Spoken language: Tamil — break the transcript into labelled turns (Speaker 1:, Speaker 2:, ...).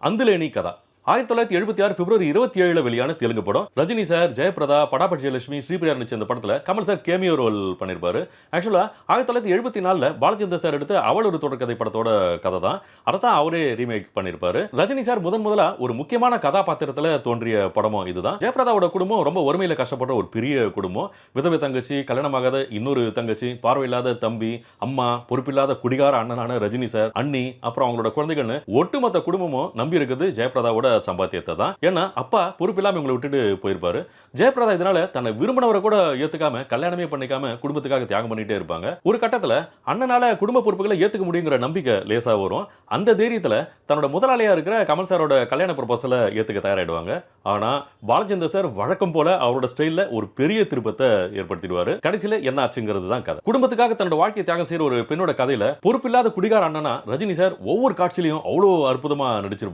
Speaker 1: அந்துலேனி கதா 1976 பிப்ரவரி 27 வெளியான தெலுங்கு படம். ரஜினி சார், ஜெயபிரதா, படாபட் ஜெயலட்சுமி, ஸ்ரீபிரியா நடிச்ச இந்த படத்துல கமல் சார் கேமியோ ரோல் பண்ணிருப்பாரு. ஆக்சுவலா 1974ல பாலச்சந்தர் சார் எடுத்த அவள் ஒரு தொடர்கதை படத்தோட கதை தான். அதத்தான் அவரே ரீமேக் பண்ணிருப்பாரு. ரஜினி சார் முதலா ஒரு முக்கியமான கதாபாத்திரத்துல தோன்றிய படமும் இதுதான். ஜெயபிரதாவோட குடும்பம் ரொம்ப வறுமையில கஷ்டப்படுற ஒரு பெரிய குடும்பம். விதவை தங்கச்சி, கல்யாணமாகாத இன்னொரு தங்கச்சி, பார்வையில்லாத தம்பி, அம்மா, பொறுப்பில்லாத குடிகார அண்ணனான ரஜினி சார், அண்ணி, அப்புறம் அவங்களோட குழந்தைகள்னு ஒட்டுமொத்த குடும்பமும் நம்பி இருக்குது ஜெயபிரதாவோட சம்பாத்தியத்தை தான். ஏன்னா அப்பா பொறுப்பில்லாம இவங்களை விட்டுட்டு போயிருப்பாரு. ஜெயபிரதா இதனால தன்னை விரும்பினவரை கூட ஏத்துக்காம கல்யாணமே பண்ணிக்காம குடும்பத்துக்காக தியாகம் பண்ணிட்டே இருப்பாங்க. ஒரு கட்டத்துல அண்ணனால குடும்ப பொறுப்புகளை ஏத்துக்க முடியுங்கிற நம்பிக்கை லேசா வரும். அந்த தைரியத்துல தன்னோட முதலாளியா இருக்கிற கமல் சாரோட கல்யாண ப்ரொபோசலை ஏத்துக்க தயாராயிடுவாங்க. ஆனா பாலச்சந்தர் சார் வழக்கம் போல அவரோட ஸ்டைல்ல ஒரு பெரிய திருப்பத்தை ஏற்படுத்திடுவாரு. கடைசியில என்ன ஆச்சுங்கிறது தான் கதை. குடும்பத்துக்காக தன்னோட வாழ்க்கையை தியாகம் செய்யற ஒரு பெண்ணோட கதையில பொறுப்பில்லாத குடிகார அண்ணனா ரஜினி சார் ஒவ்வொரு காட்சியிலையும் அவ்வளவு அற்புதமா நடிச்சிருப்பாரு.